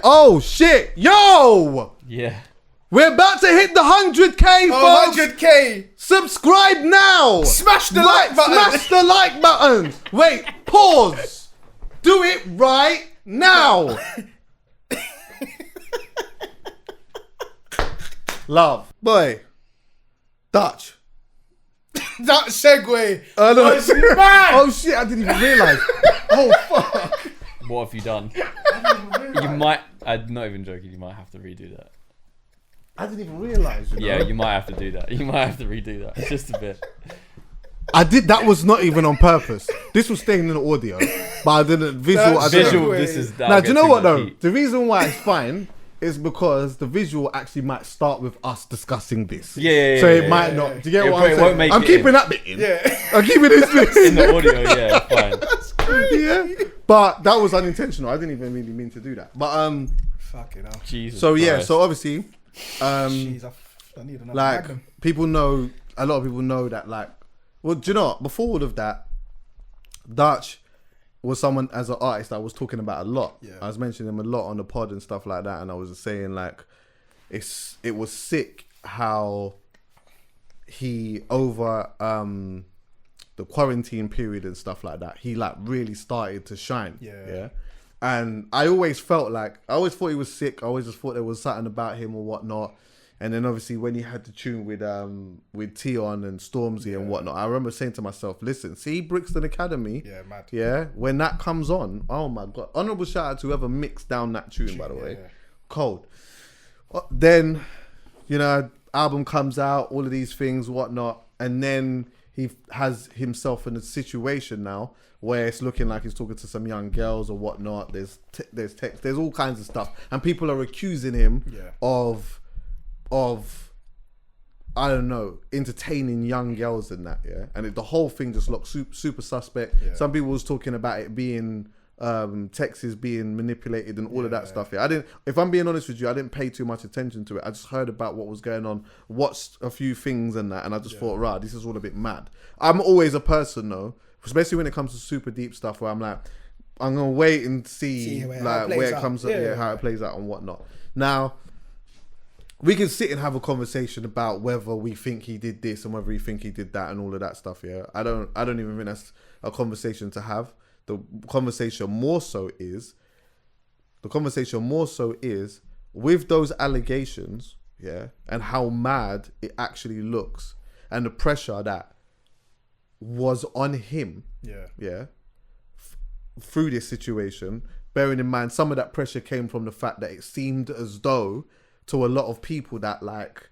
Oh shit, yo! Yeah. We're about to hit the 100k, folks. 100k. Subscribe now. Smash the like button. Smash the like button. Wait, pause. Do it right now. Love. Boy. Dutch. That segue. No. Was mad. Oh shit, I didn't even realise. Oh fuck. What have you done? You might. I'm not even joking. You might have to redo that. I didn't even realise. Yeah, you might have to do that. You might have to redo that. Just a bit. I did. That was not even on purpose. This was staying in the audio, but I didn't visual. I didn't. Visual. This is. Now, do you know what though? The reason why it's fine is because the visual actually might start with us discussing this. Yeah. So it might not. Do you get what I'm won't saying? make I'm it keeping in. that bit in. Yeah. I'm keeping this bit In the audio, yeah, fine. That's crazy. Yeah. But that was unintentional. I didn't even really mean to do that. But Fucking hell. Jesus. So yeah. Christ. So obviously, Jeez, I need another like Magnum. people know. A lot of people know that. Like, well, do you know what? Before all of that, Dutch was someone as an artist I was talking about a lot. Yeah. I was mentioning him a lot on the pod and stuff like that, and I was saying like, it was sick how he over the quarantine period and stuff like that, he like really started to shine. Yeah. And I always felt like, I always thought he was sick. I always just thought there was something about him or whatnot. And then obviously when he had the tune with Tion and Stormzy and whatnot, I remember saying to myself, listen, see Brixton Academy? Yeah, mad. Yeah, when that comes on, oh my God. Honourable shout out to whoever mixed down that tune, by the way. Yeah. Cold. Then, you know, album comes out, all of these things, whatnot. And then he has himself in a situation now where it's looking like he's talking to some young girls or whatnot. There's text, there's all kinds of stuff. And people are accusing him of I don't know, entertaining young girls and that, yeah. And the whole thing just looked super suspect. Yeah. Some people was talking about it being texts being manipulated and all of that stuff. Yeah, if I'm being honest with you, I didn't pay too much attention to it. I just heard about what was going on, watched a few things and that, and I just thought, right, this is all a bit mad. I'm always a person though, especially when it comes to super deep stuff, where I'm like, I'm gonna wait and see like where it comes up, how it plays out and whatnot. Now, we can sit and have a conversation about whether we think he did this and whether we think he did that and all of that stuff. Yeah, I don't even think that's a conversation to have. The conversation more so is with those allegations, yeah, and how mad it actually looks, and the pressure that was on him, through this situation. Bearing in mind, some of that pressure came from the fact that it seemed as though to a lot of people that like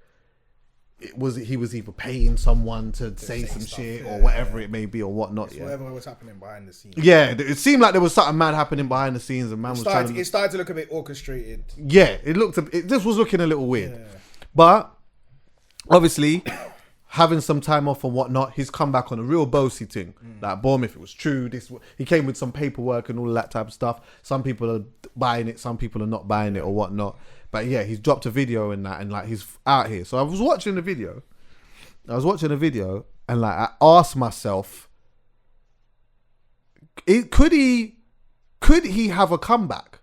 he was either paying someone to say some stuff, shit or whatever it may be or whatnot. Whatever was happening behind the scenes. Yeah, it seemed like there was something mad happening behind the scenes, and man was trying to... It started to look a bit orchestrated. Yeah, it just was looking a little weird. Yeah. But obviously, having some time off and whatnot, he's come back on a real bossy thing. Like, boom, if it was true, he came with some paperwork and all of that type of stuff. Some people are buying it, some people are not buying it or whatnot. But yeah, he's dropped a video in that, and like he's out here. So I was watching the video, and like I asked myself, could he have a comeback?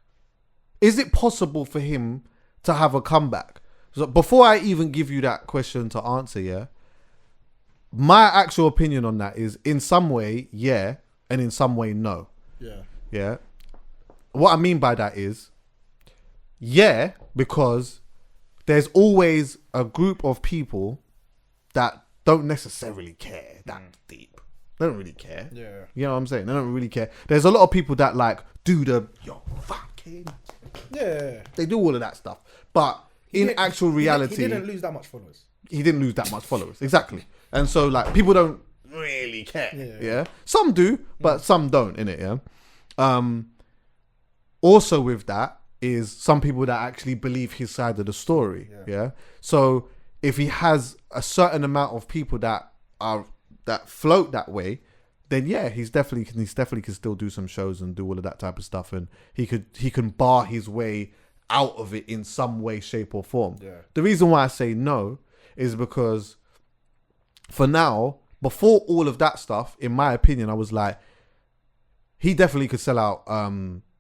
Is it possible for him to have a comeback? So before I even give you that question to answer, yeah, my actual opinion on that is in some way, yeah, and in some way, no. Yeah. What I mean by that is, yeah, because there's always a group of people that don't necessarily care that deep. They don't really care. Yeah. You know what I'm saying? They don't really care. There's a lot of people that like do the fucking... Yeah. They do all of that stuff. But in actual reality... He didn't lose that much followers. Exactly. And so like people don't really care. Yeah. Some do, but some don't, innit? Yeah. Also with that, is some people that actually believe his side of the story. Yeah. So if he has a certain amount of people that float that way, then yeah, he's definitely can still do some shows and do all of that type of stuff, and he can bar his way out of it in some way, shape or form. Yeah. The reason why I say no is because for now, before all of that stuff, in my opinion, I was like, he definitely could sell out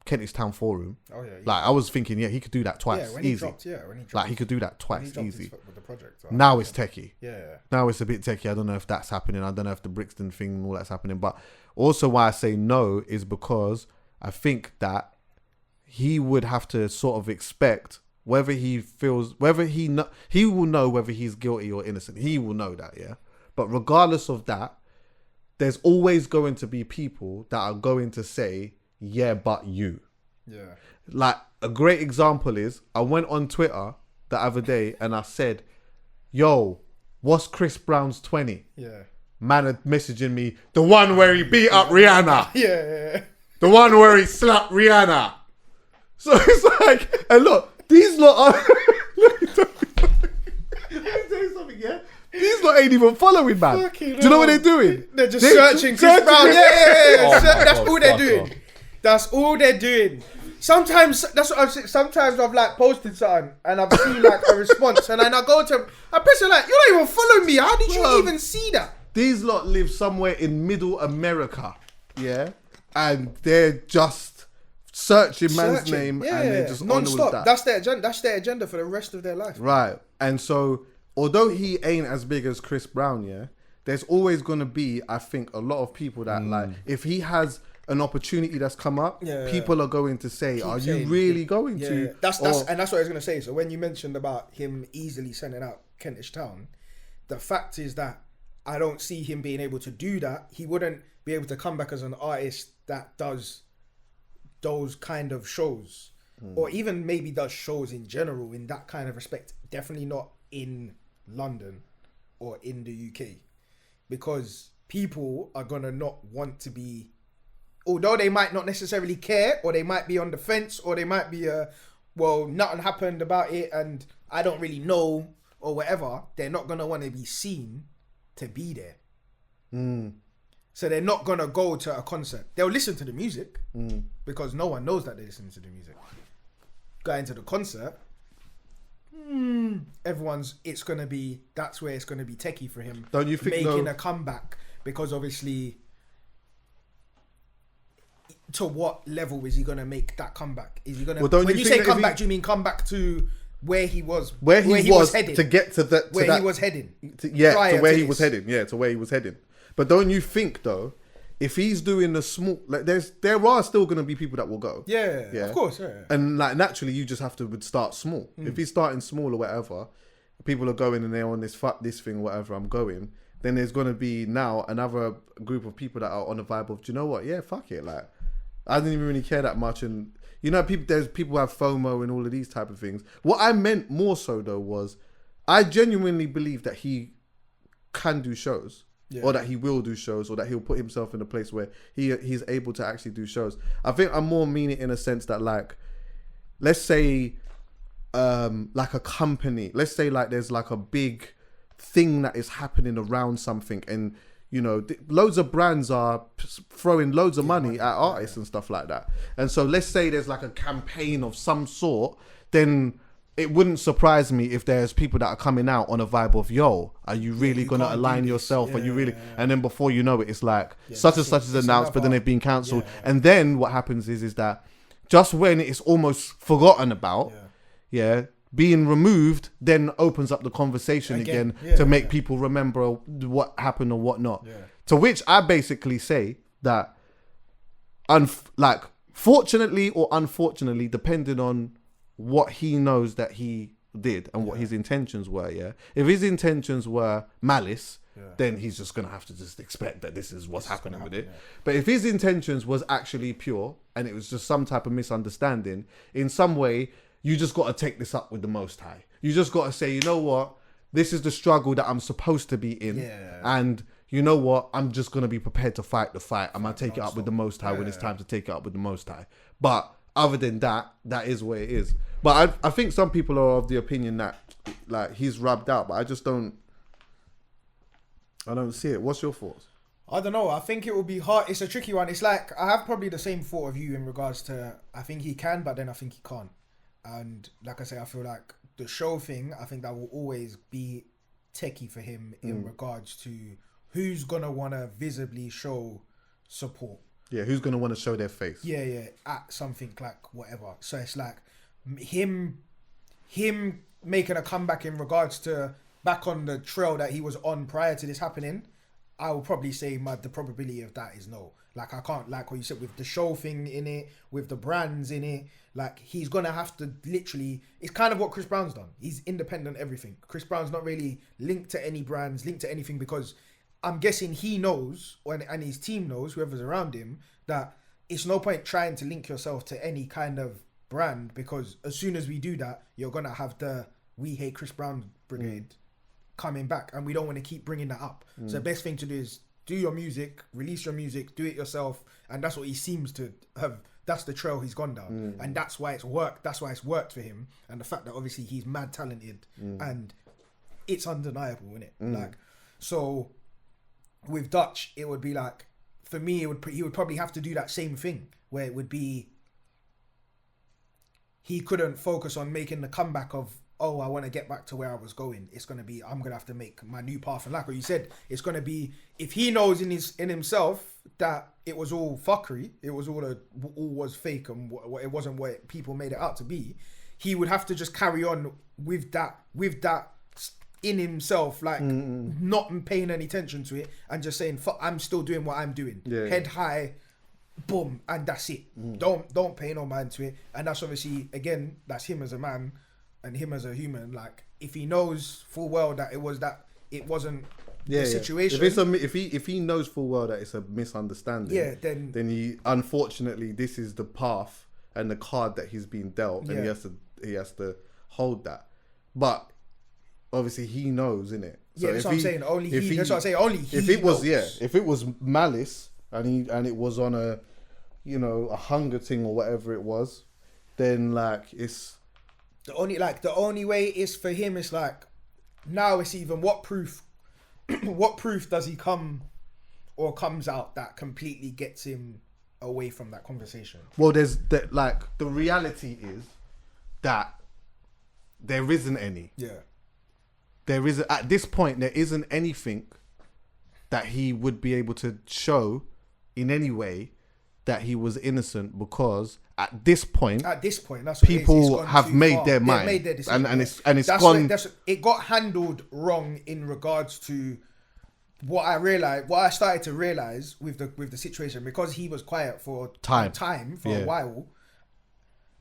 Kentish Town Forum. Oh yeah. Like I was thinking, he could do that twice, when he easy. dropped, when he dropped, Like he could do that when he twice, dropped easy. his foot with the project. Now it's techie. Yeah. Now it's a bit techie. I don't know if that's happening. I don't know if the Brixton thing and all that's happening. But also why I say no is because I think that he would have to sort of expect whether he feels, he will know whether he's guilty or innocent. He will know that, yeah. But regardless of that, there's always going to be people that are going to say, yeah, but you. Yeah. Like a great example is I went on Twitter the other day and I said, yo, what's Chris Brown's 20? Yeah. Man are messaging me, the one where he beat up Rihanna. Yeah. The one where he slapped Rihanna. So it's like, and look, these lot are... Let me tell you something, yeah? These lot ain't even following, man. Do you know what they're doing? They're just searching Chris Brown. Yeah. That's all they're doing. That's all they're doing. Sometimes that's what I've said. Sometimes I've like posted something and I've seen like a response, and then I go to I press it like, you don't even follow me. How did you even see that? These lot live somewhere in Middle America, yeah, and they're just searching man's name and they're just non-stop. On with that. That's their agenda for the rest of their life. Right, and so although he ain't as big as Chris Brown, yeah, there's always gonna be, I think, a lot of people that like if he has an opportunity that's come up, people are going to say, "Are you really going to?" That's what I was gonna say. So when you mentioned about him easily sending out Kentish Town, the fact is that I don't see him being able to do that. He wouldn't be able to come back as an artist that does those kind of shows, or even maybe does shows in general in that kind of respect. Definitely not in London or in the UK, because people are gonna not want to be. Although they might not necessarily care, or they might be on the fence, or they might be, well, nothing happened about it and I don't really know, or whatever, they're not going to want to be seen to be there. So they're not going to go to a concert. They'll listen to the music because no one knows that they listen to the music. Going to the concert, that's where it's going to be techie for him. Don't you think making a comeback, because obviously... To what level is he going to make that comeback? Is he going to... When you say comeback, do you mean comeback to where he was... Where he was heading? To get to that... Where he was heading. To where he was heading. Yeah, to where he was heading. But don't you think, though, if he's doing the small... Like, there are still going to be people that will go. Yeah, of course. Yeah. And like naturally, you just have to start small. If he's starting small or whatever, people are going and they're on this fuck this thing, whatever, I'm going, then there's going to be now another group of people that are on the vibe of, do you know what? Yeah, fuck it. Like, I didn't even really care that much, and there's people who have FOMO and all of these type of things. What I meant more so though was, I genuinely believe that he can do shows, or that he will do shows, or that he'll put himself in a place where he's able to actually do shows. I think I more mean it in a sense that, like, let's say, like a company, let's say like there's like a big thing that is happening around something, and loads of brands are throwing loads of money at artists and stuff like that. And so let's say there's like a campaign of some sort, then it wouldn't surprise me if there's people that are coming out on a vibe of, yo, are you really going to align yourself? Are you really? And then before you know it, it's like such and such is announced, but then they've been cancelled. And then what happens is that just when it's almost forgotten about, being removed then opens up the conversation again to make people remember what happened or what not. To which I basically say that, fortunately or unfortunately, depending on what he knows that he did and what his intentions were, if his intentions were malice, then he's just going to have to just expect that this is what's happening with it. But if his intentions was actually pure and it was just some type of misunderstanding, in some way, you just got to take this up with the Most High. You just got to say, you know what? This is the struggle that I'm supposed to be in. And you know what? I'm just going to be prepared to fight the fight. I'm going to take it up with the Most High when it's time to take it up with the Most High. But other than that, that is where it is. But I think some people are of the opinion that like he's rubbed out, but I don't see it. What's your thoughts? I don't know. I think it will be hard. It's a tricky one. It's like, I have probably the same thought of you in regards to, I think he can, but then I think he can't. And like I say, I feel like the show thing, I think that will always be techie for him in regards to who's going to want to visibly show support. Yeah, who's gonna want to show their face? Yeah, at something like whatever. So it's like him making a comeback in regards to back on the trail that he was on prior to this happening. I will probably say the probability of that is no. Like, I can't, like what you said, with the show thing in it, with the brands in it, like, he's gonna have to literally, it's kind of what Chris Brown's done. He's independent everything. Chris Brown's not really linked to any brands, linked to anything, because I'm guessing he knows, and his team knows, whoever's around him, that it's no point trying to link yourself to any kind of brand, because as soon as we do that, you're gonna have the We Hate Chris Brown brigade coming back, and we don't want to keep bringing that up. So the best thing to do is do your music, release your music, do it yourself, and that's what he seems to have. That's the trail he's gone down, and that's why it's worked. That's why it's worked for him, and the fact that obviously he's mad talented, and it's undeniable, isn't it? Like, so with Dutch, it would be like, for me, he would probably have to do that same thing, where it would be he couldn't focus on making the comeback of, oh, I want to get back to where I was going. It's going to be, I'm going to have to make my new path. And like what you said, it's going to be, if he knows in himself that it was all fuckery, it was all was fake, and it wasn't what people made it out to be, he would have to just carry on with that in himself, like not paying any attention to it, and just saying, fuck, I'm still doing what I'm doing. Head high, boom, and that's it. Don't pay no mind to it. And that's obviously, again, that's him as a man and him as a human. Like, if he knows full well that it wasn't the situation. If he knows full well that it's a misunderstanding, then he, unfortunately, this is the path and the card that he's been dealt, and he has to hold that. But obviously he knows, innit? So that's what I'm saying. Only he. That's what I'm saying. Only he. If it was knows. if it was malice and it was on a, a hunger thing or whatever it was, then like it's the only way is for him. It's like, now it's even what proof does he comes out that completely gets him away from that conversation? Well, there's that, like, the reality is that there isn't any. Yeah. There isn't, at this point, there isn't anything that he would be able to show in any way that he was innocent, because at this point, that's what people have made their mind. Made their decision, and it's gone. It got handled wrong in regards to what I started to realize with the situation, because he was quiet for a while.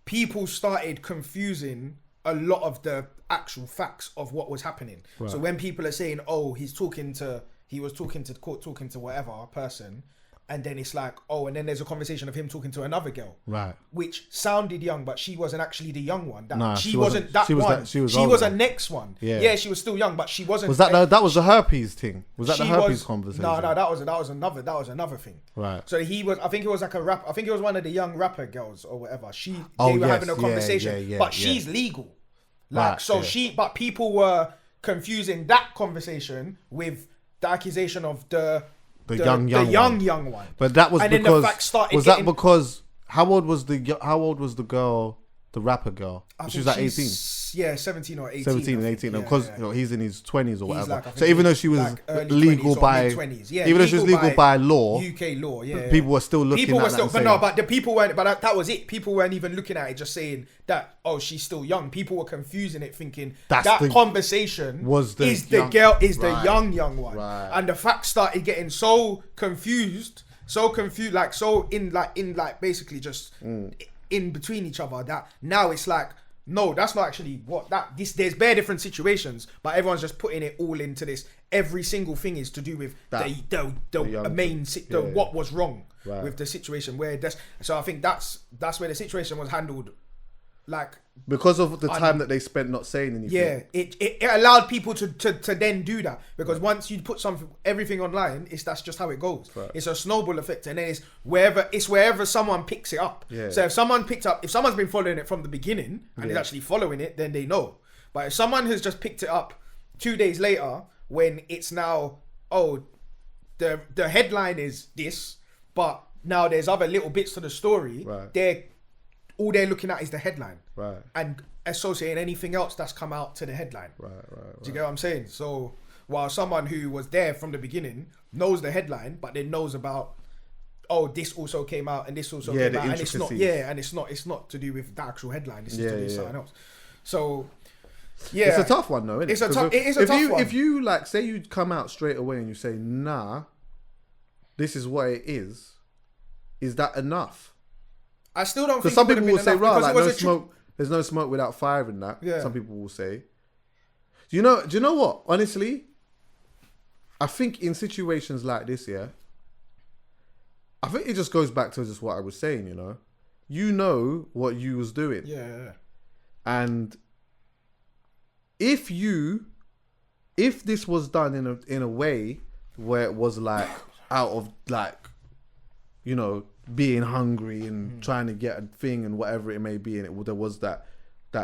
People started confusing a lot of the actual facts of what was happening. Right. So when people are saying, "Oh, he was talking to whatever person," and then it's like, oh, and then there's a conversation of him talking to another girl, right? Which sounded young, but she wasn't actually the young one. She wasn't that one. She was a next one. Yeah, she was still young, but she wasn't. Was that was the herpes thing? Was that the herpes conversation? No, that was another thing. Right. So he was. I think it was like a rap. I think it was one of the young rapper girls or whatever. They were having a conversation, but she's legal. Like, but people were confusing that conversation with the accusation of the young one. But that was, and because, then the facts started was that because how old was the girl, the rapper girl? She was like 18. Yeah, 17 or 18. 17 and 18. Because he's in his 20s or whatever. So even though she was legal by even though she was legal by law, UK law, people were still looking at that. But the people weren't. But that was it. People weren't even looking at it, just saying that, oh, she's still young. People were confusing it, thinking that conversation was the young one. Right. And the facts started getting so confused, basically just in between each other, that now it's like, no, that's not actually there's bare different situations, but everyone's just putting it all into this. Every what was wrong with the situation, so I think that's where the situation was handled, like, because of the time that they spent not saying anything. Yeah, it allowed people to then do that, because once you put everything online, that's just how it goes. Right. It's a snowball effect, and then it's wherever someone picks it up. Yeah. So if someone's been following it from the beginning and is actually following it, then they know. But if someone has just picked it up 2 days later, when it's now, oh, the headline is this, but now there's other little bits to the story. Right. All they're looking at is the headline, right? And associating anything else that's come out to the headline, right. Do you get what I'm saying? So while someone who was there from the beginning knows the headline, but then knows about oh, this also came out and this also came out, and it's not, it's not to do with the actual headline. This is to do with something else. So, yeah, it's a tough one though, isn't it? It is a tough one. If you like, say you come out straight away and you say, nah, this is what it is that enough? I still don't think. Because some people will say, right, like no smoke. There's no smoke without fire in that. Yeah. Some people will say. Do you know what? Honestly, I think in situations like this, yeah, I think it just goes back to just what I was saying, you know what you was doing. Yeah. And if this was done in a way where it was like out of like, being hungry and trying to get a thing and whatever it may be, and there was that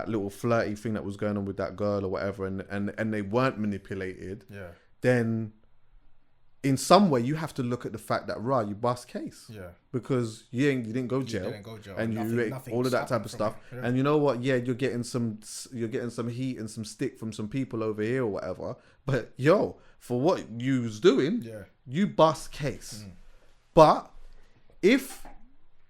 little flirty thing that was going on with that girl or whatever, and they weren't manipulated, then in some way you have to look at the fact that you bust case, because you didn't go jail, and nothing all of that type of stuff, and you know what, you're getting some heat and some stick from some people over here or whatever, but for what you was doing, you bust case. But if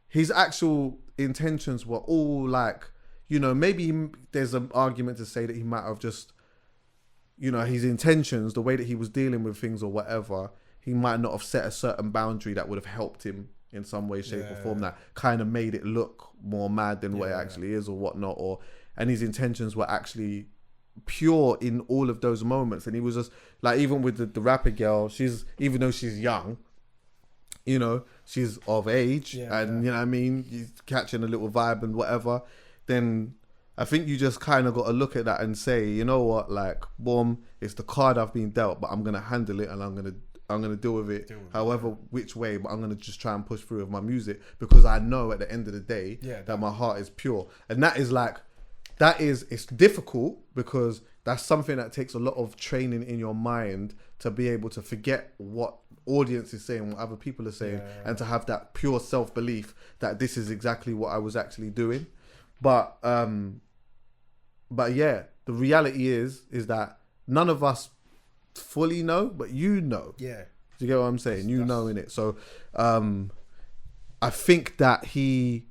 his actual intentions were all like, maybe there's an argument to say that he might have just, his intentions, the way that he was dealing with things or whatever, he might not have set a certain boundary that would have helped him in some way, shape or form, that kind of made it look more mad than what it actually is or whatnot, and his intentions were actually pure in all of those moments. And he was just like, even with the rapper girl, even though she's young, she's of age, and you know what I mean, he's catching a little vibe and whatever, then I think you just kind of got to look at that and say, you know what, like, boom, it's the card I've been dealt, but I'm gonna handle it, and I'm gonna deal with it however which way, but I'm gonna just try and push through with my music, because I know at the end of the day that my heart is pure. And it's difficult, because that's something that takes a lot of training in your mind to be able to forget what audience is saying, what other people are saying, and to have that pure self-belief that this is exactly what I was actually doing. But yeah, the reality is that none of us fully know, but know. Yeah. Do you get what I'm saying? You know in it. So I think that he's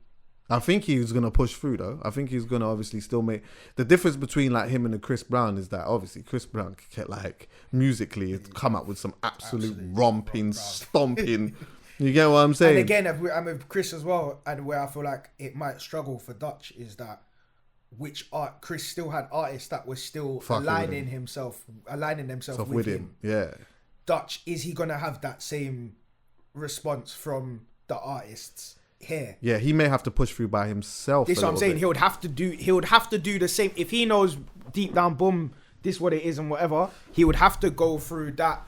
gonna push through though. I think he's gonna obviously still make the difference between like him and the Chris Brown is that obviously Chris Brown can like musically come up with some absolute romping, stomping. You get what I'm saying? And again, I'm with Chris as well, and where I feel like it might struggle for Dutch is that Chris still had artists that were still aligning themselves with him. Yeah. Dutch, is he gonna have that same response from the artists here? Yeah, he may have to push through by himself. This is what I'm saying. He would have to do the same. If he knows deep down, boom, this is what it is and whatever, he would have to go through that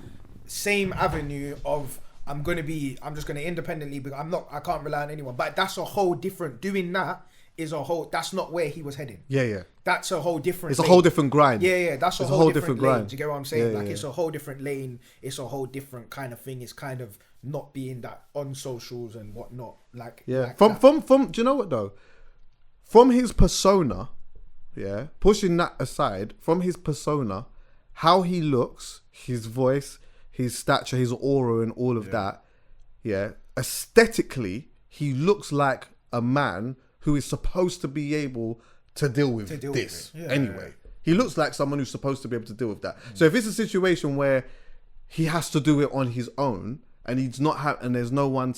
same avenue of I'm just gonna independently, because I can't rely on anyone. But that's a whole different. Doing that is a whole. That's not where he was heading. Yeah. That's a whole different. It's a whole different grind. Yeah. That's a whole different grind. Do you get what I'm saying? It's a whole different lane. It's a whole different kind of thing. It's kind of not being that on socials and whatnot. Like from do you know what though? From his persona, pushing that aside, from his persona, how he looks, his voice, his stature, his aura, and all of that, aesthetically, he looks like a man who is supposed to be able to deal with this anyway. He looks like someone who's supposed to be able to deal with that. So if it's a situation where he has to do it on his own, and he's not and there's no one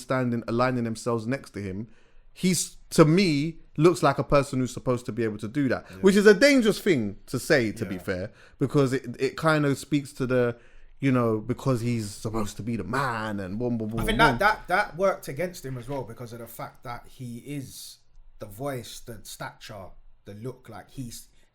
aligning themselves next to him, he's, to me, looks like a person who's supposed to be able to do that, which is a dangerous thing to say, to be fair, because it kind of speaks to the, because he's supposed to be the man and boom, boom, boom. I think that worked against him as well, because of the fact that he is the voice, the stature, the look. Like he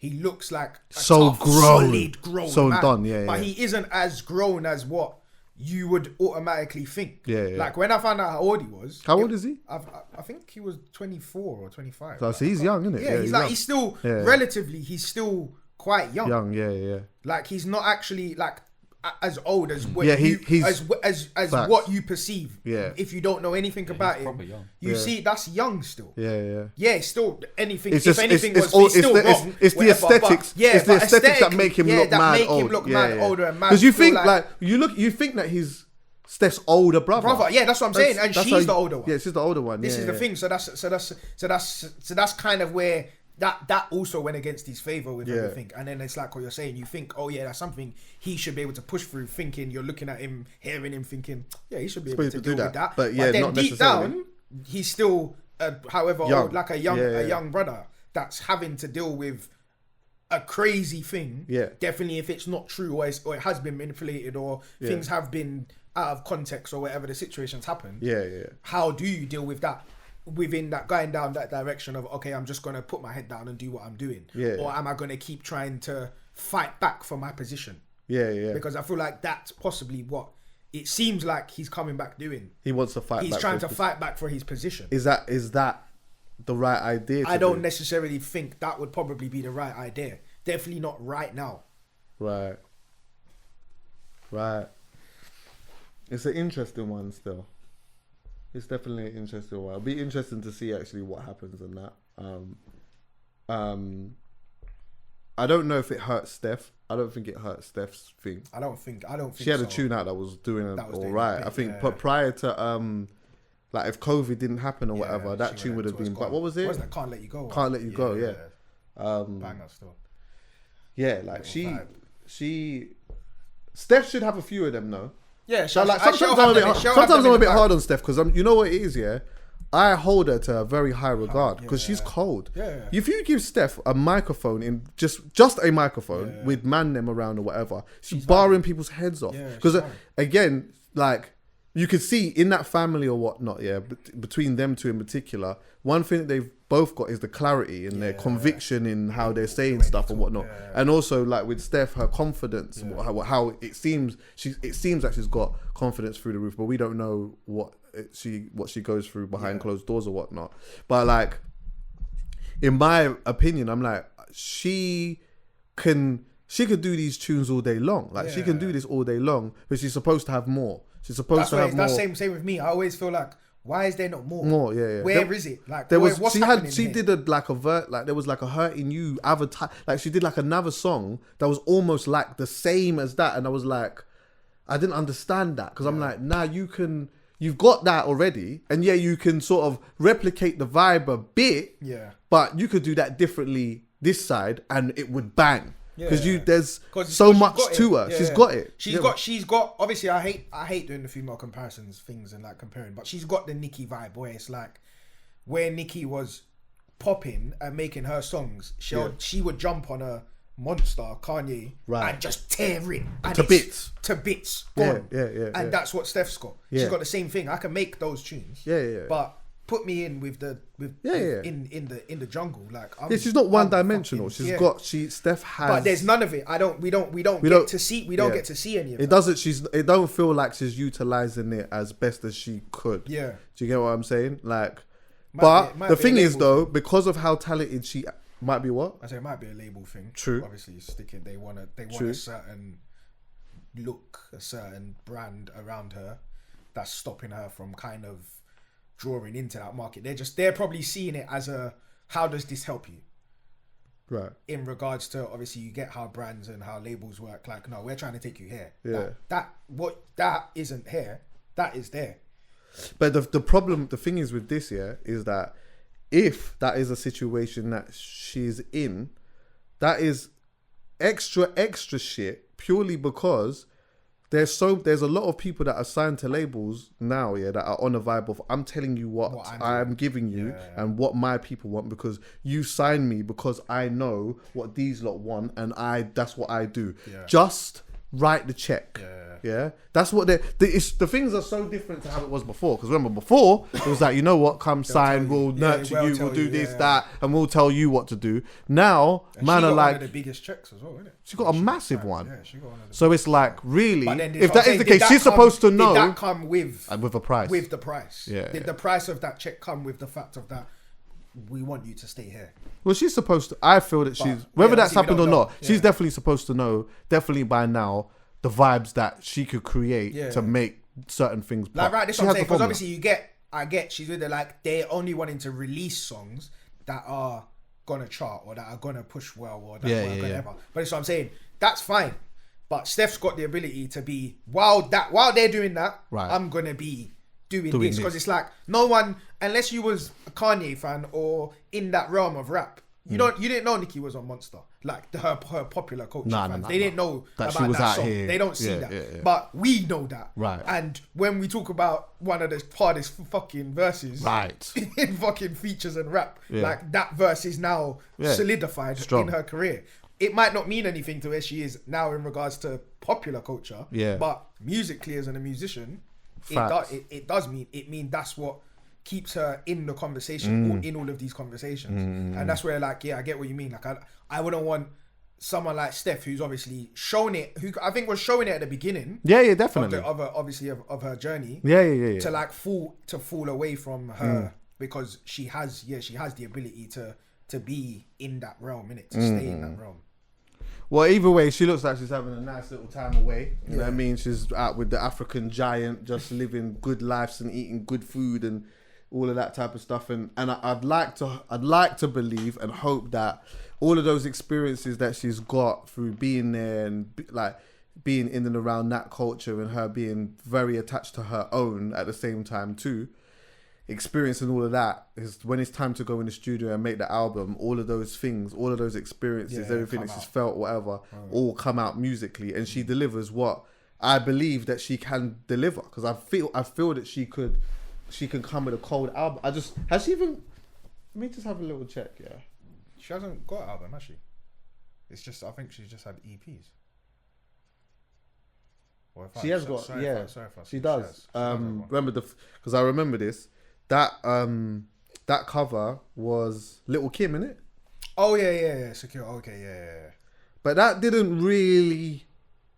looks like a so tough, grown, solid, grown so man, done, but he isn't as grown as what you would automatically think. Yeah. Like when I found out how old he was. How old is he? I think he was 24 or 25. So he's young, isn't it? Yeah, he's still relatively. He's still quite young. Yeah. Like he's not actually like as old as what as what you perceive. Yeah. If you don't know anything about him, you see that's young still. Yeah. Yeah, it's still anything. It's if just, anything it's was still wrong. It's the aesthetics. It's the aesthetics that make him look mad old. Older and mad. Because you think like you think that he's Steph's older brother. Yeah, that's what I'm saying. And she's the older one. Yeah, she's the older one. This is the thing. So that's kind of where that also went against his favor with everything. And then it's like what you're saying. You think, oh yeah, that's something he should be able to push through. Thinking you're looking at him, hearing him, thinking, yeah, he should be able to deal with that. But yeah, then not deep necessarily. down, he's still, however, young. old, like a young brother that's having to deal with a crazy thing. Yeah. Definitely, if it's not true or it has been manipulated or things have been out of context or whatever the situations happen. Yeah. How do you deal with that? Within that, going down that direction of, okay, I'm just going to put my head down and do what I'm doing. Yeah. Or am I going to keep trying to fight back for my position? Yeah. Because I feel like that's possibly what it seems like he's coming back doing. He wants to fight back. He's trying to fight back for his position. Is that the right idea? I don't necessarily think that would probably be the right idea. Definitely not right now. Right. It's an interesting one still. It's definitely an interesting one. It'll be interesting to see actually what happens in that. I don't know if it hurts Steph. I don't think it hurt Steph's thing. I don't think she had a tune out that was doing all right. I think, but prior to like if COVID didn't happen or whatever, that tune would have been. But what was it? Wasn't that Can't Let You Go? Can't Let You Go. Yeah. Banger still. Yeah, like Steph should have a few of them, though. Yeah, sometimes I'm a bit hard on Steph because you know what it is, yeah. I hold her to a very high regard because she's cold. Yeah. If you give Steph a microphone in just a microphone with man them around or whatever, she's barring people's heads off. Because again, like you could see in that family or whatnot, between them two in particular, one thing that they've both got is the clarity and their conviction in how they're saying stuff and whatnot. And also like with Steph, her confidence, how it seems like she's got confidence through the roof, but we don't know what she goes through behind closed doors or whatnot. But like, in my opinion, I'm like, she could do these tunes all day long. Like she can do this all day long, but she's supposed to have more. She's supposed to have more. That's same with me. I always feel like, why is there not more? More, yeah. Where is it? Like, there was. What's She happening here? did there was like a Hurting You advertise. Like she did like another song that was almost like the same as that, and I was like, I didn't understand that because I'm like, nah, you've got that already, and you can sort of replicate the vibe a bit. Yeah. But you could do that differently this side, and it would bang. Because there's so much to her. She's got it. She's got. Obviously, I hate doing the female comparisons things and like comparing, but she's got the Nicki vibe where it's like where Nicki was popping and making her songs. She would jump on a monster Kanye and just tear it and to bits. Gone. And that's what Steph's got. She's got the same thing. I can make those tunes. But put me in with in the jungle. Like she's not one dimensional. Steph has. But there's none of it. We don't get to see any of it. It don't feel like she's utilizing it as best as she could. Yeah. Do you get what I'm saying? Like, the thing is though, because of how talented she might be, what? I say it might be a label thing. True. Obviously sticking they want a certain look, a certain brand around her that's stopping her from kind of drawing into that market. They're probably seeing it as how does this help you? Right. In regards to, obviously you get how brands and how labels work. Like, no, we're trying to take you here. Yeah. That isn't here. That is there. But the thing is with this, is that if that is a situation that she's in, that is extra shit purely because there's a lot of people that are signed to labels now, that are on a vibe of I'm telling you what I'm giving you and what my people want because you sign me because I know what these lot want and that's what I do. Yeah. Just write the check. Yeah. That's what the things are so different to how it was before. Because remember before, it was like, you know what, come sign, we'll nurture you, we'll do this, that, and we'll tell you what to do. Now, man are like... one of the biggest checks as well, isn't it? She got a massive one. Yeah, she got one of the so it's like, really, if that is the case, she's supposed to know... Did that come with a price? With the price. Yeah. Did the price of that check come with the fact of that we want you to stay here? Well, she's supposed to... I feel that whether that's happened or not, she's definitely supposed to know, definitely by now, the vibes that she could create to make certain things pop. Like, right, this is what I'm saying, because obviously I get she's with it like they're only wanting to release songs that are gonna chart or that are gonna push well or that whatever. But that's what I'm saying. That's fine. But Steph's got the ability to be while they're doing that, Right. I'm gonna be doing this this. because it's like no one, unless you was a Kanye fan or in that realm of rap, you didn't know Nicki was on Monster, like her popular culture fans. They didn't know that about she was that out song. here. They don't see Yeah, that, yeah, yeah. but we know that. Right. And when we talk about one of the hardest fucking verses, Right. in fucking features and rap, Yeah. like that verse is now solidified Strong. in her career. It might not mean anything to where she is now in regards to popular culture, but musically as a musician, it does mean that's what keeps her in the conversation, or in all of these conversations. And that's where, like, I get what you mean. Like, I wouldn't want someone like Steph, who's obviously shown it, who I think was showing it at the beginning. Yeah, definitely. Of her journey. Yeah. To like fall away from her because she has the ability to be in that realm, innit? To stay in that realm. Well, either way, she looks like she's having a nice little time away. You know what I mean? She's out with the African giant, just living good lives and eating good food and all of that type of stuff. And I'd like to believe and hope that all of those experiences that she's got through being there and like being in and around that culture, and her being very attached to her own at the same time too, experiencing all of that, is when it's time to go in the studio and make the album, all of those things, all of those experiences, everything that she's felt, whatever, all come out musically, and she delivers what I believe that she can deliver, because I feel that she can come with a cold album. Has she even, let me just have a little check. She hasn't got an album, has she? It's just, I think she's just had EPs. She has got, she does. Remember because I remember this. That cover was Little Kim, innit? Oh yeah. Secure. Okay, yeah. But that didn't really.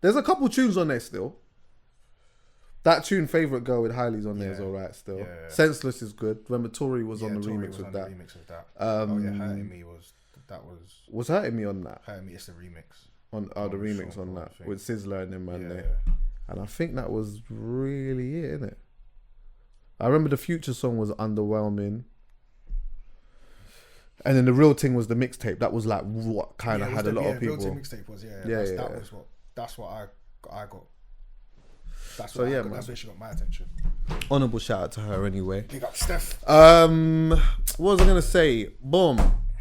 There's a couple tunes on there still. That tune, Favorite Girl with Haile's on there is alright still. Yeah. Senseless is good. Remember Tory was on the remix with that. Hurting Me was Hurting Me on that. Hurting Me is the remix. The remix on that with Sizzler and them man there. And I think that was really it, innit? I remember the Future song was underwhelming. And then the Real Thing was the mixtape. That was like what kind of had a lot of people. Real Thing mixtape was, that's what I got. That's where she got my attention. Honourable shout out to her anyway. Big up Steph. What was I gonna say? Boom.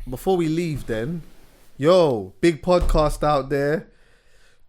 Before we leave then, big podcast out there.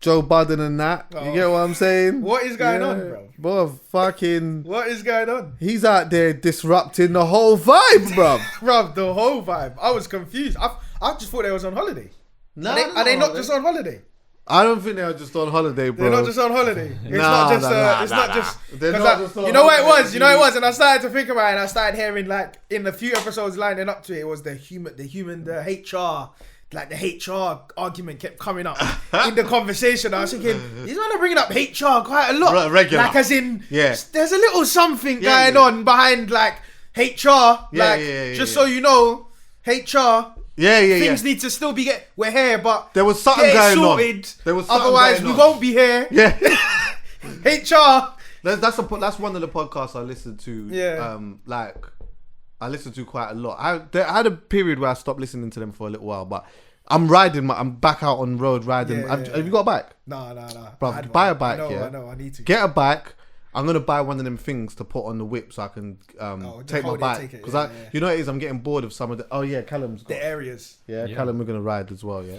Joe Budden and that. You get what I'm saying? What is going on, bro? Bro, fucking... What is going on? He's out there disrupting the whole vibe, bro. Bro, the whole vibe. I was confused. I just thought they was on holiday. Are they not just on holiday? I don't think they are just on holiday, bro. They're not just on holiday. It's not just... They're not just on You know what it was? You know what it was? And I started to think about it, and I started hearing, like, in the few episodes lining up to it, it was the HR... Like the HR argument kept coming up in the conversation. I was thinking, these men are bringing up HR quite a lot. Regular. Like as in, there's a little something going on behind like HR. Just so you know, HR. Things need to still be we're here, but there was something going sorted. There was otherwise we won't be here. Yeah. HR. That's one of the podcasts I listened to. I listened to quite a lot. I had a period where I stopped listening to them for a little while, but I'm back out on road riding. Have you got a bike? No. Bro, buy a bike, I know, I need to. Get a bike. I'm going to buy one of them things to put on the whip so I can take my bike. Because you know what it is, I'm getting bored of some of the... Oh yeah, Callum's got... The areas. Yeah, Callum, we're going to ride as well, yeah.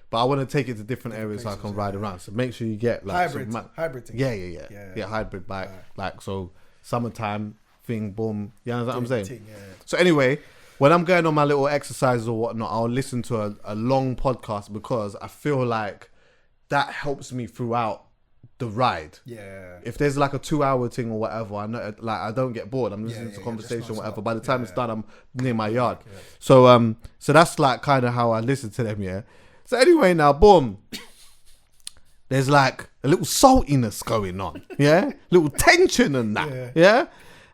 But I want to take it to different areas so I can ride around. So make sure you get like... Hybrid thing. Yeah, hybrid bike. Like, so summertime... thing, boom. You know what I'm saying? Thing, So anyway, when I'm going on my little exercises or whatnot, I'll listen to a long podcast because I feel like that helps me throughout the ride. Yeah. If there's like a 2-hour thing or whatever, I know, like I don't get bored. I'm listening to conversation or whatever. By the time it's done, I'm near my yard. Yeah. So that's like kind of how I listen to them. Yeah. So anyway, now boom. There's like a little saltiness going on. Yeah. Little tension and that. Yeah.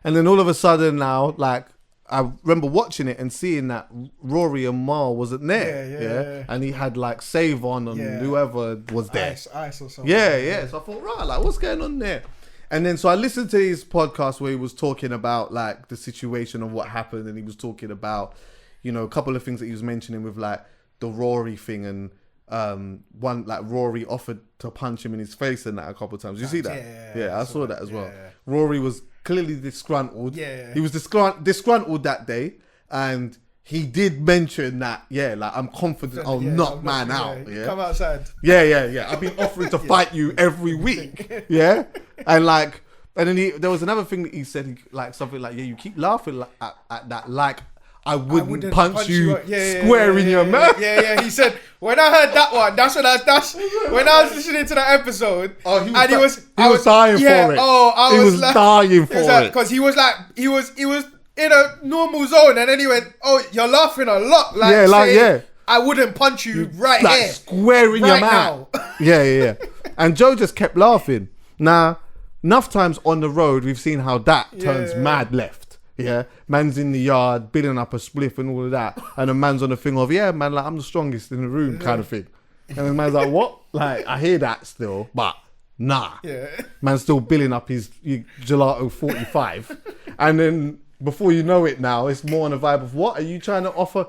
And then all of a sudden now, like, I remember watching it and seeing that Rory and Mal wasn't there. Yeah. And he had like Save On and whoever was there. Ice or something. Yeah. So I thought, right, like, what's going on there? And then so I listened to his podcast where he was talking about like the situation of what happened, and he was talking about, you know, a couple of things that he was mentioning with like the Rory thing and one like Rory offered to punch him in his face and that a couple of times. You see that? Yeah, I saw that as well. Yeah. Rory was clearly disgruntled. Yeah. He was disgruntled that day, and he did mention that. Yeah, like I'm confident I'll knock man out. Yeah, come outside. Yeah. I've been offering to fight you every week. Yeah, and then there was another thing that he said, like something like, you keep laughing at that, like. I wouldn't punch you square in your mouth. Yeah. He said, when I heard that one, that's when I was listening to that episode. Oh, he was dying for it. Oh, I was like, dying for it. Because he was in a normal zone, and then he went, "Oh, you're laughing a lot." Like, I wouldn't punch you right here, square in your mouth. Yeah. And Joe just kept laughing. Now, enough times on the road, we've seen how that turns mad left. Yeah, man's in the yard, bidding up a spliff and all of that. And the man's on the thing of, man, like, I'm the strongest in the room kind of thing. And the man's like, what? Like, I hear that still, but nah. Yeah. Man's still billing up his gelato 45. And then before you know it now, it's more on the vibe of, what are you trying to offer?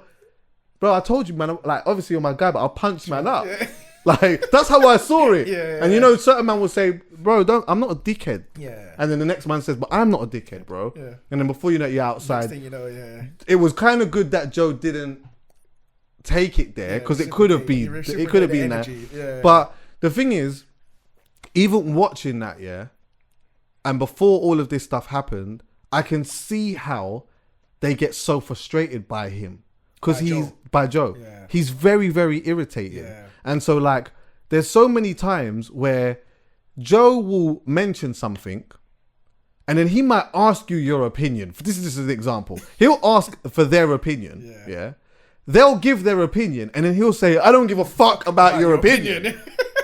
Bro, I told you, man, like, obviously you're my guy, but I'll punch man up. Yeah. Like, that's how I saw it. And you know, certain man will say, bro, I'm not a dickhead. Yeah. And then the next man says, but I'm not a dickhead, bro. Yeah. And then before you know it, you're outside. Next thing you know, it was kind of good that Joe didn't take it there, because it could have been there. Yeah. But the thing is, even watching that, and before all of this stuff happened, I can see how they get so frustrated by him. Because by Joe. Yeah. He's very, very irritating. Yeah. And so, like, there's so many times where Joe will mention something, and then he might ask you your opinion. This is an example. He'll ask for their opinion. Yeah. They'll give their opinion, and then he'll say, I don't give a fuck about your opinion.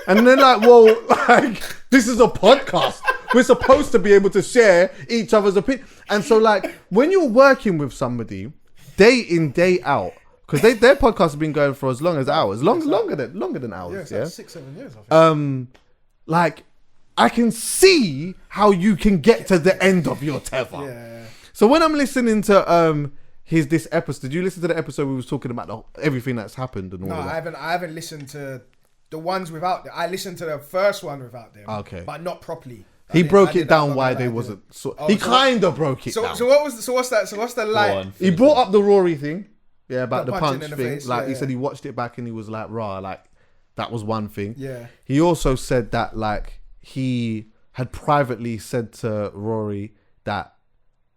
And then, like, well, like, this is a podcast. We're supposed to be able to share each other's opinion. And so, like, when you're working with somebody day in, day out, because their podcast has been going for as long as hours, longer than hours. Yeah, it's like 6-7 years. I think. Like, I can see how you can get to the end of your tether. Yeah. So when I'm listening to this episode, did you listen to the episode we was talking about everything that's happened and all of that? No, I haven't listened to the ones without them. I listened to the first one without them. Okay, but not properly. He broke it down why they wasn't. He kind of broke it down. So what's that? So what's the line? He brought up the Rory thing. Yeah, about the punch thing. Face, like, he said he watched it back and he was like, rah, like, that was one thing. Yeah. He also said that, like, he had privately said to Rory that,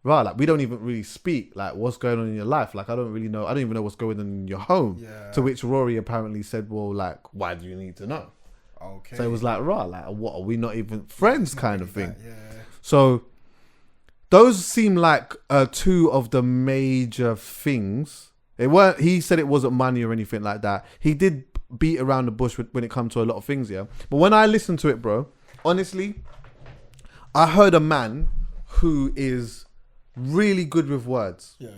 rah, like, we don't even really speak, like, what's going on in your life? Like, I don't even know what's going on in your home. Yeah. To which Rory apparently said, well, like, why do you need to know? Okay. So it was like, rah, like, what, are we not even friends kind of thing? Yeah. So those seem like two of the major things. He said it wasn't money or anything like that. He did beat around the bush when it comes to a lot of things, yeah. But when I listened to it, bro, honestly, I heard a man who is really good with words. Yeah.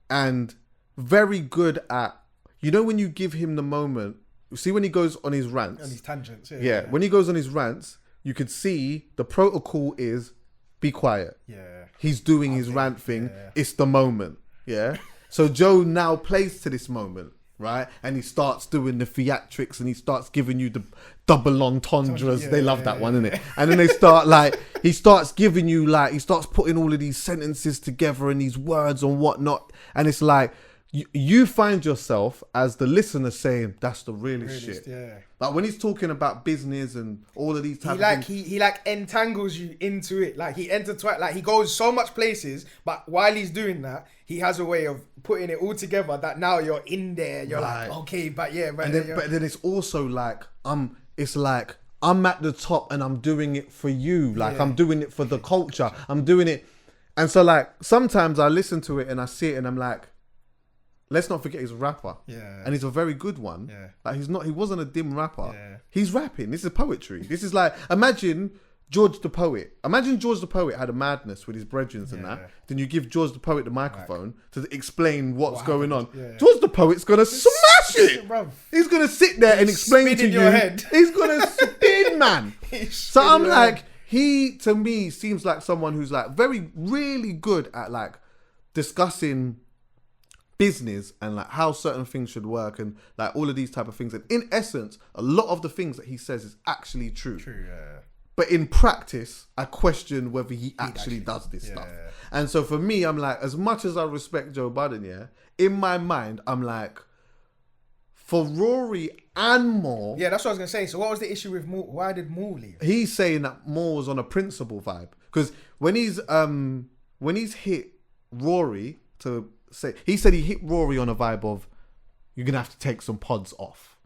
And very good at, you know, when you give him the moment, see when he goes on his rants. And his tangents, yeah. When he goes on his rants, you could see the protocol is be quiet. Yeah. He's doing his rant thing. Yeah. It's the moment. Yeah. So Joe now plays to this moment, right? And he starts doing the theatrics and he starts giving you the double entendres. They love that one, innit? And then they start he starts giving you he starts putting all of these sentences together and these words and whatnot. And it's like, you find yourself as the listener saying, that's the realest shit. Yeah. Like when he's talking about business and all of these types of things. He entangles you into it. Like he intertwines, like he goes so much places, but while he's doing that, he has a way of putting it all together that now you're in there. You're like, okay, but yeah. But then it's also like, I'm at the top and I'm doing it for you. Like I'm doing it for the culture. I'm doing it. And so like, sometimes I listen to it and I see it and I'm like, let's not forget he's a rapper. Yeah. And he's a very good one. Yeah. Like he wasn't a dim rapper. Yeah. He's rapping. This is poetry. This is like, imagine George the Poet. Imagine George the Poet had a madness with his brethren and that. Then you give George the Poet the microphone to explain what's going on. Yeah. George the Poet's going to smash it. He's going to sit there and explain to you. He's going to spin, man. So I'm like, he to me seems like someone who's like really good at like discussing business and like how certain things should work and like all of these type of things. And in essence, a lot of the things that he says is actually true. True, yeah. But in practice, I question whether he actually does this stuff. Yeah. And so for me, I'm like, as much as I respect Joe Budden, yeah, in my mind, I'm like, for Rory and Moore... Yeah, that's what I was going to say. So what was the issue with Moore? Why did Moore leave? He's saying that Moore was on a principle vibe. Because when he's hit Rory to say... He said he hit Rory on a vibe of, you're going to have to take some pods off.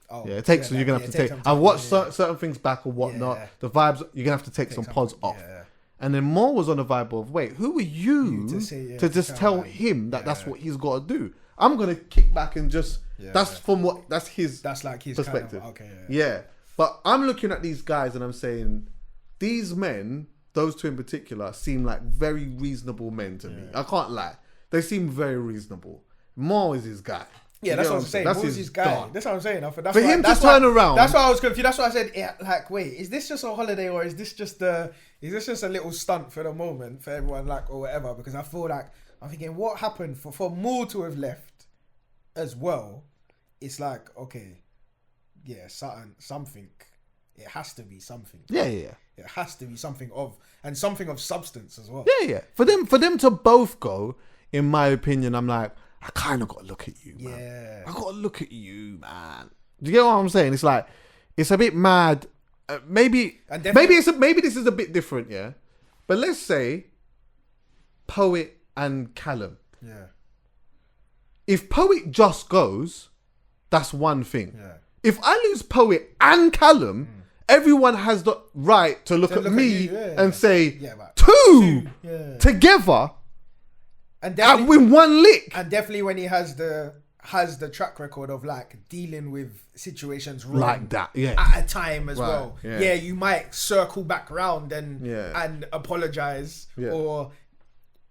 Oh, yeah, it takes you're gonna have to take. I watched certain things back or whatnot. Yeah. The vibes you're gonna have to take some pods off. Yeah. And then Moore was on the vibe of, wait, who are you to just tell him that that's what he's got to do? I'm gonna kick back and just that's his like his perspective. Kind of, okay, yeah. But I'm looking at these guys and I'm saying, these men, those two in particular, seem like very reasonable men to me. I can't lie, they seem very reasonable. Moore is his guy. Yeah, that's what I'm saying. That's his guy. God. That's what I'm saying. For him to turn around. That's why I was confused. That's why I said, yeah, like, wait, is this just a holiday or is this just a little stunt for the moment for everyone, like, or whatever? Because I feel like I'm thinking, what happened for Moore to have left as well? It's like, okay, yeah, something. It has to be something. Yeah. It has to be something of substance as well. Yeah. For them to both go, in my opinion, I'm like, I kind of got to look at you, man. Yeah. I got to look at you, man. Do you get what I'm saying? It's like, it's a bit mad. Maybe this is a bit different, yeah? But let's say Poet and CALUM. Yeah. If Poet just goes, that's one thing. Yeah. If I lose Poet and CALUM, everyone has the right to look at me and say, two together... And with one lick, and definitely when he has the track record of like dealing with situations wrong like that, at a time as well. Yeah, you might circle back round and apologize or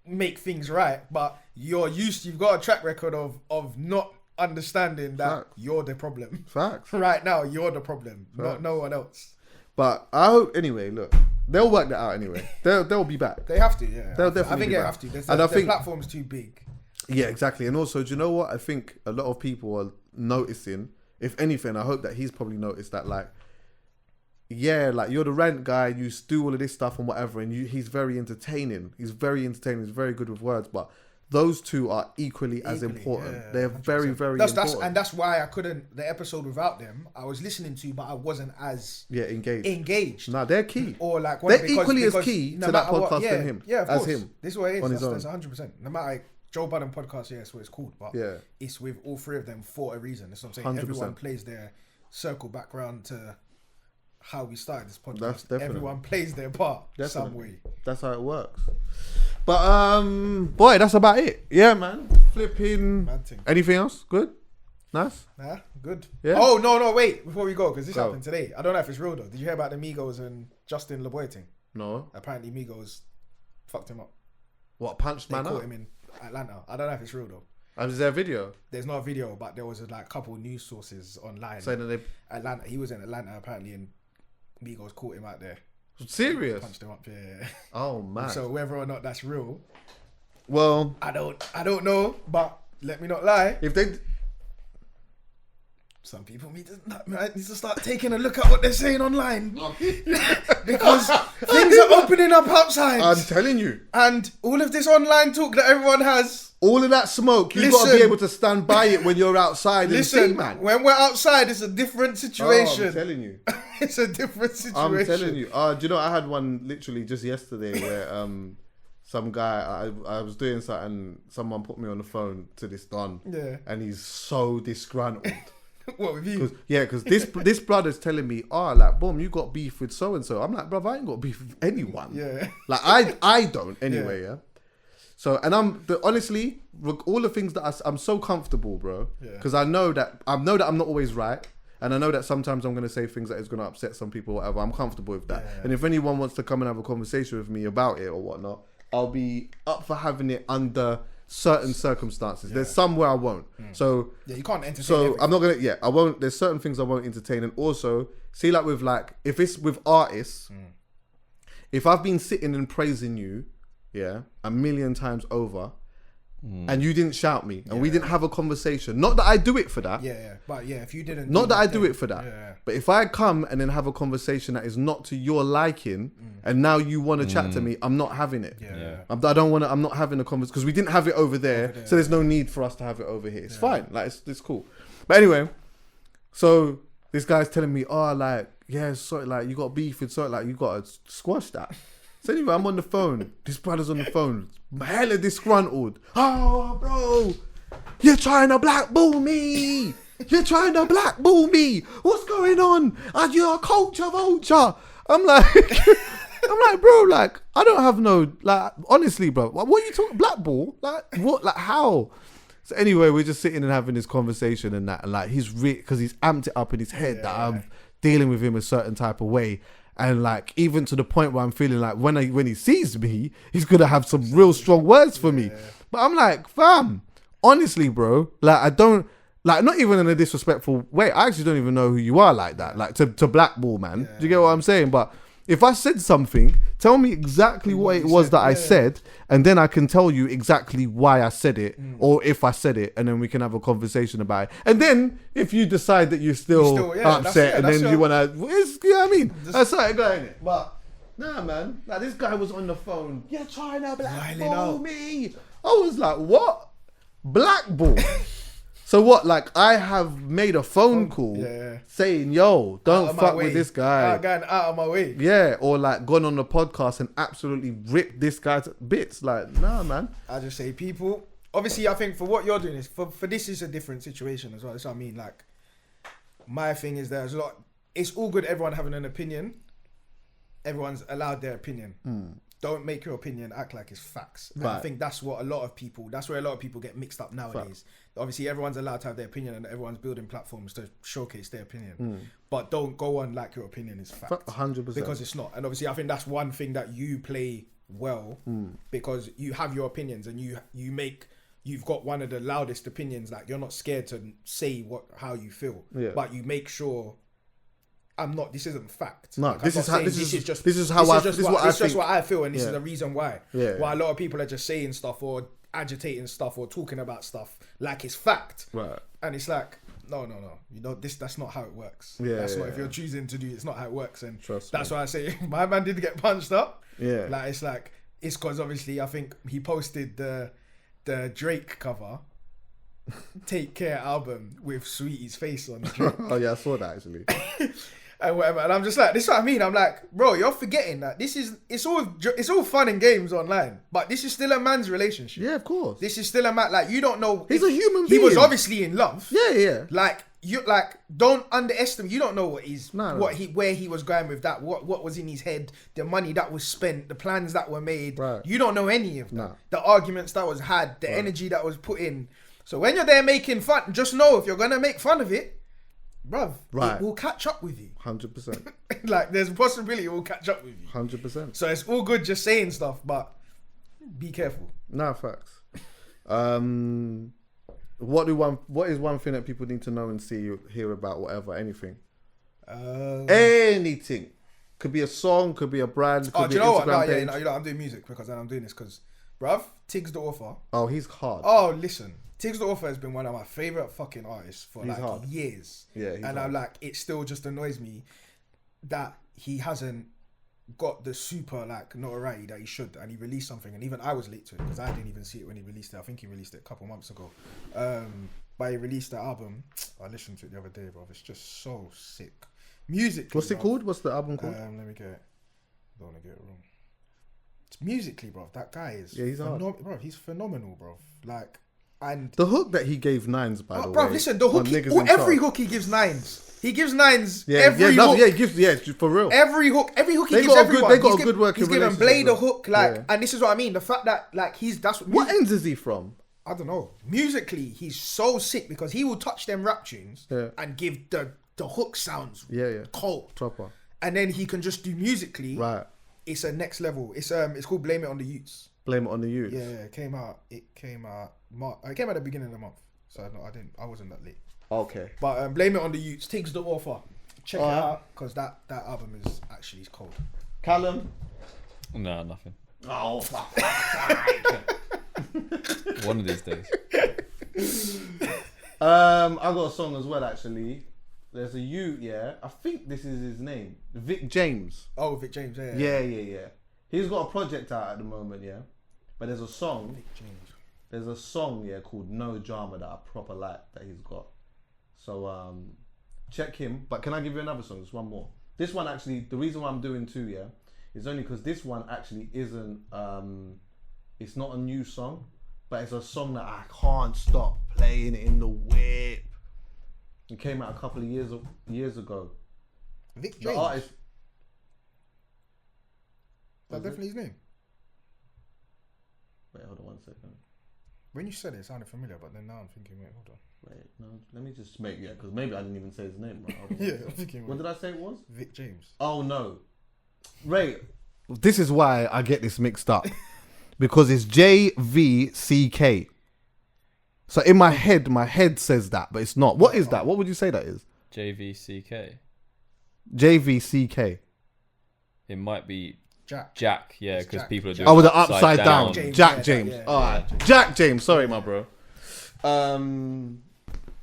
make things right, but you've got a track record of not understanding that you're the problem. Facts. Right now, you're the problem, not no one else. But I hope anyway. Look, they'll work that out anyway. They'll be back. They have to, yeah. They'll definitely. I think they have to. And I think the platform's too big. Yeah, exactly. And also, do you know what? I think a lot of people are noticing. If anything, I hope that he's probably noticed that, like, like you're the rant guy. You do all of this stuff and whatever, and he's very entertaining. He's very entertaining. He's very good with words, but. Those two are equally as important. Yeah, they're 100%. Very, very important. And that's why I couldn't, the episode without them, I was listening to, but I wasn't as engaged. No, they're key. Or like, they're equally as key to that podcast than him. Yeah, of course. Him. This is what it is. That's 100%. No matter, Joe Budden Podcast, that's what it's called. But it's with all three of them for a reason. That's what I'm saying. 100%. Everyone plays their circle background to how we started this podcast. Everyone plays their part some way. That's how it works. But boy, that's about it. Yeah, man. Flipping. Anything else? Good. Nice. Nah, good. Yeah. Oh no, wait! Before we go, because this happened today. I don't know if it's real though. Did you hear about the Migos and Justin LeBoy thing? No. Apparently, Migos fucked him up. what, punched man up? They caught him in Atlanta. I don't know if it's real though. And is there a video? There's not a video, but there was a couple news sources online saying that Atlanta. He was in Atlanta apparently, and Migos caught him out there. Serious? Punched him up. Yeah. Oh man. So whether or not that's real, well, I don't know. But let me not lie. If they, some people need to start taking a look at what they're saying online because things are opening up outside. I'm telling you. And all of this online talk that everyone has. All of that smoke, you've got to be able to stand by it when you're outside and see, man. When we're outside, it's a different situation. Oh, I'm telling you. It's a different situation. I'm telling you. Do you know, I had one literally just yesterday where some guy, I was doing something, someone put me on the phone to this Don. Yeah. And he's so disgruntled. What, with you? Because this brother's telling me, like, boom, you got beef with so-and-so. I'm like, bruv, I ain't got beef with anyone. Yeah. Like, I don't anyway, yeah. So, and honestly, all the things that I'm so comfortable, bro, because I know that I'm not always right, and I know that sometimes I'm going to say things that is going to upset some people or whatever. I'm comfortable with that. Yeah. And if anyone wants to come and have a conversation with me about it or whatnot, I'll be up for having it under certain circumstances. There's some where I won't. So you can't entertain. So everything. I'm not gonna. I won't. There's certain things I won't entertain, and also see, like with if it's with artists, if I've been sitting and praising you, a million times over, and you didn't shout me and we didn't have a conversation. Not that I do it for that. But if you didn't. Not that I do it for that. But if I come and then have a conversation that is not to your liking, and now you want to chat to me, I'm not having it. I don't want to. I'm not having a conversation because we didn't have it over there, so there's no need for us to have it over here. It's fine. Like it's cool. But anyway, so this guy's telling me, sorry, like you got beef with sorry, like you got to squash that. So anyway, I'm on the phone. This brother's on the phone. Hella disgruntled. Oh, bro. You're trying to blackball me. You're trying to blackball me. What's going on? Are you a culture vulture? I'm like, bro, like, I don't have no, like, honestly, bro. What are you talking? Blackball? Like, what? Like, how? So anyway, we're just sitting and having this conversation and that. And like, he's because he's amped it up in his head that I'm dealing with him a certain type of way. And like, even to the point where I'm feeling like when he sees me, he's gonna have some real strong words for me. But I'm like, fam, honestly, bro, like I don't, like not even in a disrespectful way. I actually don't even know who you are like that, like to blackball, man. Do you get what I'm saying? But if I said something, tell me exactly what it was that I said, and then I can tell you exactly why I said it, or if I said it, and then we can have a conversation about it. And then if you decide that you're still upset, and then you want to, you know what I mean? That's how it going. But nah, man, like this guy was on the phone. You're trying to blackball me. I was like, what? Blackball? So what, like, I have made a phone call saying, yo, don't fuck with this guy. Going out of my way. Yeah, or like gone on the podcast and absolutely ripped this guy to bits. Like, nah, man. I just say, people, obviously I think for what you're doing, is for this is a different situation as well. That's what I mean. Like, my thing is there's a lot, it's all good everyone having an opinion. Everyone's allowed their opinion. Don't make your opinion act like it's facts. And I think that's where a lot of people get mixed up nowadays. Obviously, everyone's allowed to have their opinion and everyone's building platforms to showcase their opinion. But don't go on like your opinion is fact. 100%. Because it's not. And obviously, I think that's one thing that you play well because you have your opinions and you've got one of the loudest opinions. Like, you're not scared to say how you feel. But you make sure this isn't fact. No, like, this is what I feel, and this is the reason why. Why a lot of people are just saying stuff or agitating stuff or talking about stuff like it's fact. Right. And it's like, no. You know, that's not how it works. That's not if you're choosing to do it's not how it works. And that's why I say my man did get punched up. Like it's because obviously I think he posted the Drake cover. Take Care album with Sweetie's face on Drake. Oh yeah, I saw that actually. And whatever, and I'm just like, this is what I mean. I'm like, bro, you're forgetting that it's all fun and games online, but this is still a man's relationship. Yeah, of course. This is still a man. Like, you don't know. He's a human being. He was obviously in love. Yeah. Like don't underestimate. You don't know where he was going with that. What was in his head? The money that was spent, the plans that were made. Right. You don't know any of that. The arguments that was had, the energy that was put in. So when you're there making fun, just know if you're gonna make fun of it, bruv, it will catch up with you. 100%. Like, there's a possibility it will catch up with you. 100%. So it's all good just saying stuff, but be careful. Nah, facts. What is one thing that people need to know and see, hear about, whatever, anything? Anything. Could be a song, could be a brand, could be an Instagram page. You know, I'm doing music because I'm doing this because, bruv, Tiggs the Author. Oh, he's hard. Oh, listen. Tiggs the Author has been one of my favourite fucking artists for years. Yeah, and I'm like, it still just annoys me that he hasn't got the super notoriety that he should, and he released something, and even I was late to it because I didn't even see it when he released it. I think he released it a couple months ago. But he released the album. I listened to it the other day, bro. It's just so sick. Musically, what's it called? What's the album called? Let me get it. Don't want to get it wrong. It's musically, bro. That guy is he's hard. Bro, he's phenomenal, bro. Like, and the hook that he gave 9s, by the way. Bro, listen, the hook, every hook he gives 9s. He gives 9s every hook. Yeah, he gives, for real. Every hook he gives everyone. They got a good working relationship. He's given Blade a hook, and this is what I mean. The fact that, what ends is he from? I don't know. Musically, he's so sick because he will touch them rap tunes and give the hook sounds cold. Proper. And then he can just do musically. Right. It's a next level. It's called Blame It on the Youths. Blame It on the Youths. Yeah, it came out at the beginning of the month. So I wasn't that late. Okay. But Blame It on the Youths, Tiggs the Author. Check it out because that album is actually cold. CALUM? No, nothing. Oh, fuck. One of these days. I got a song as well, actually. There's a youth, yeah. I think this is his name. Vic James. Oh, Vic James, yeah. Yeah. He's got a project out at the moment, yeah. But there's a song. Vic James. There's a song, yeah, called No Drama that I proper like that he's got. So, check him. But can I give you another song? Just one more. This one actually, the reason why I'm doing two, yeah, is only because this one actually isn't, it's not a new song, but it's a song that I can't stop playing in the whip. It came out a couple of years ago. Vic The James. artist. That's definitely his name. Wait, hold on one second. When you said it sounded familiar, but then now I'm thinking, wait, hold on. Wait, no, let me just make, yeah, because maybe I didn't even say his name. Right? Yeah, I'm thinking. What did I say it was? Vic James. Oh no. Ray, this is why I get this mixed up. Because it's JVCK. So in my head says that, but it's not. What is that? What would you say that is? JVCK. JVCK. It might be Jack, yeah, because Jack. people are doing Oh, with the upside down. James, Jack yeah, James. yeah, All right. yeah. Jack James. Sorry, my bro.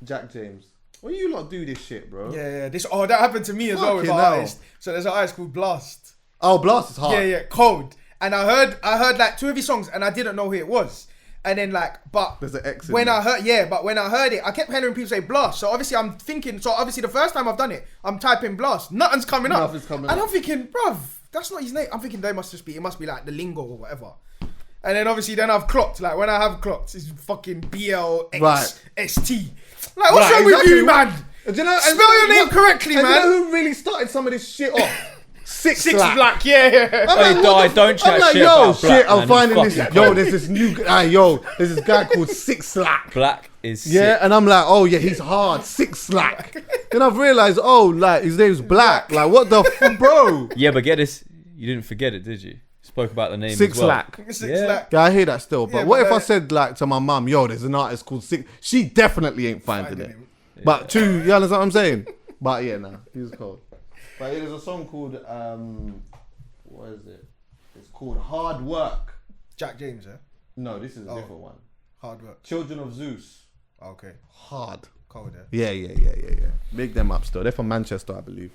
Jack James. Why you lot do this shit, bro? Yeah. That happened to me as well with an Fucking hell. artist. So there's an artist called Blast. Oh, Blast is hard. Yeah, cold. And I heard like two of his songs, and I didn't know who it was. And then but There's an X in when there. I heard it, I kept hearing people say Blast. So obviously I'm thinking. So obviously the first time I've done it, I'm typing Blast. Nothing's coming up. Nothing's coming and up. I'm thinking, bruv, that's not his name. I'm thinking it must be like the lingo or whatever. And then obviously I've clocked, like when I have clocked, it's fucking BLXST. Like what's wrong with you, man? Do you know, Spell your name correctly, man. Do you know who really started some of this shit off? Six Black. Yeah. Hey, don't chat shit about Black, I'm man. finding He's this. fucking cold. There's this new guy. There's this guy called Six Slack. Black is Yeah, sick. and I'm like, oh yeah, he's hard. Six Slack. Then I've realized, like his name's Black. Like what the bro? Yeah, but get this. You didn't forget it, did you? Spoke about the name Six as well. Slack. Six Yeah. Black. Yeah, I hear that still. But Yeah, what but if I said like to my mum, there's an artist called Six? She definitely ain't finding it. him. But two, you understand what I'm saying? But yeah, nah, he was cold. But there's a song called what is it? It's called Hard Work. Jack James, yeah? No, this is a different one. Hard work. Children of Zeus. Okay. Hard. Cold, yeah? Yeah. Big them up still. They're from Manchester, I believe.